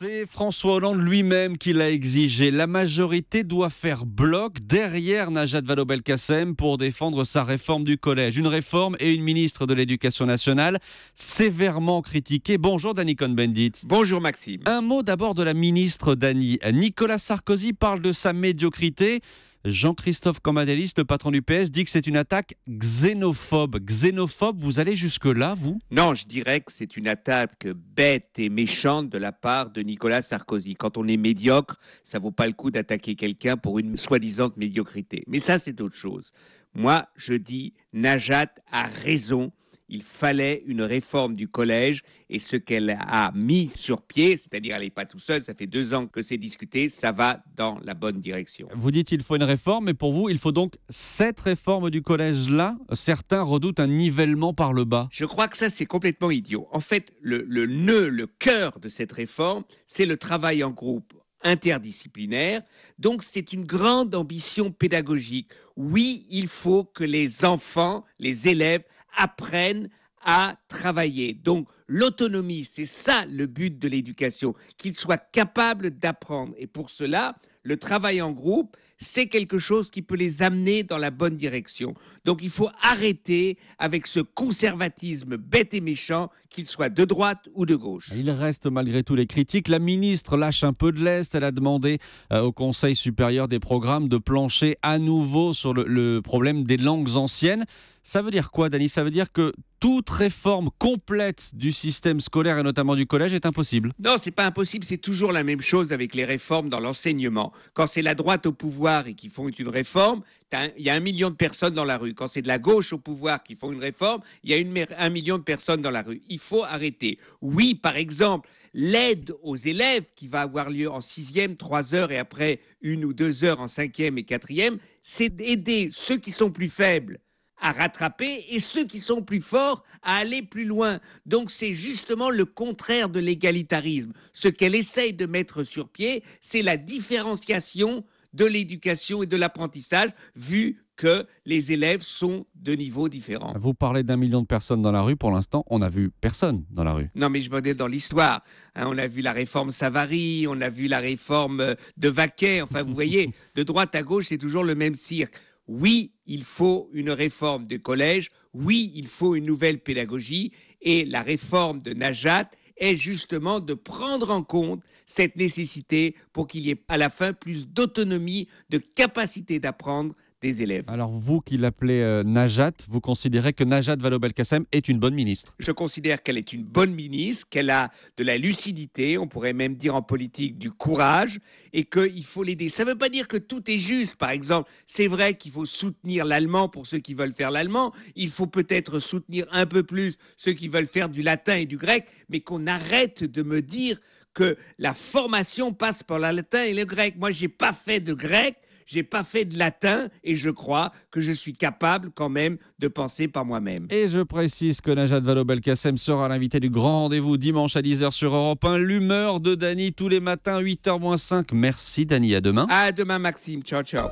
C'est François Hollande lui-même qui l'a exigé. La majorité doit faire bloc derrière Najat Vallaud-Belkacem pour défendre sa réforme du collège. Une réforme et une ministre de l'Éducation nationale sévèrement critiquée. Bonjour Dany Cohn-Bendit. Bonjour Maxime. Un mot d'abord de la ministre Dany. Nicolas Sarkozy parle de sa médiocrité. Jean-Christophe Cambadélis, le patron du PS, dit que c'est une attaque xénophobe. Xénophobe, vous allez jusque-là, vous ? Non, je dirais que c'est une attaque bête et méchante de la part de Nicolas Sarkozy. Quand on est médiocre, ça vaut pas le coup d'attaquer quelqu'un pour une soi-disant médiocrité. Mais ça, c'est autre chose. Moi, je dis, Najat a raison. Il fallait une réforme du collège et ce qu'elle a mis sur pied, c'est-à-dire elle n'est pas tout seule, ça fait 2 ans que c'est discuté, ça va dans la bonne direction. Vous dites qu'il faut une réforme, mais pour vous, il faut donc cette réforme du collège-là. Certains redoutent un nivellement par le bas. Je crois que ça, c'est complètement idiot. En fait, le nœud, le cœur de cette réforme, c'est le travail en groupe interdisciplinaire. Donc, c'est une grande ambition pédagogique. Oui, il faut que les enfants, les élèves, apprennent à travailler. Donc, l'autonomie, c'est ça le but de l'éducation, qu'ils soient capables d'apprendre. Et pour cela, le travail en groupe, c'est quelque chose qui peut les amener dans la bonne direction. Donc, il faut arrêter avec ce conservatisme bête et méchant, qu'il soit de droite ou de gauche. Il reste malgré tout les critiques. La ministre lâche un peu de lest. Elle a demandé au Conseil supérieur des programmes de plancher à nouveau sur le problème des langues anciennes. Ça veut dire quoi, Dany ? Ça veut dire que toute réforme complète du système scolaire et notamment du collège est impossible ? Non, c'est pas impossible, c'est toujours la même chose avec les réformes dans l'enseignement. Quand c'est la droite au pouvoir et qui font une réforme, il y a 1 million de personnes dans la rue. Quand c'est de la gauche au pouvoir qui font une réforme, il y a 1 million de personnes dans la rue. Il faut arrêter. Oui, par exemple, l'aide aux élèves qui va avoir lieu en 6e, 3 heures et après 1 ou 2 heures en 5e et 4e, c'est d'aider ceux qui sont plus faibles à rattraper et ceux qui sont plus forts à aller plus loin. Donc c'est justement le contraire de l'égalitarisme. Ce qu'elle essaye de mettre sur pied, c'est la différenciation de l'éducation et de l'apprentissage, vu que les élèves sont de niveaux différents. Vous parlez d'1 million de personnes dans la rue. Pour l'instant, on n'a vu personne dans la rue. Non, mais je me dis dans l'histoire. On a vu la réforme Savary, on a vu la réforme de Vaquet. Enfin, vous voyez, de droite à gauche, c'est toujours le même cirque. Oui, il faut une réforme de collège. Oui, il faut une nouvelle pédagogie. Et la réforme de Najat est justement de prendre en compte cette nécessité pour qu'il y ait à la fin plus d'autonomie, de capacité d'apprendre des élèves. Alors vous qui l'appelez Najat, vous considérez que Najat Vallaud-Belkacem est une bonne ministre ? Je considère qu'elle est une bonne ministre, qu'elle a de la lucidité, on pourrait même dire en politique du courage, et qu'il faut l'aider. Ça ne veut pas dire que tout est juste. Par exemple, c'est vrai qu'il faut soutenir l'allemand pour ceux qui veulent faire l'allemand. Il faut peut-être soutenir un peu plus ceux qui veulent faire du latin et du grec, mais qu'on arrête de me dire que la formation passe par le latin et le grec. Moi, je n'ai pas fait de grec. J'ai pas fait de latin et je crois que je suis capable quand même de penser par moi-même. Et je précise que Najat Vallaud-Belkacem sera l'invité du grand rendez-vous dimanche à 10h sur Europe 1. L'humeur de Dany tous les matins, 8h-5. Merci Dany, à demain. À demain Maxime, ciao ciao.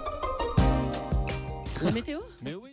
La météo ? Mais oui.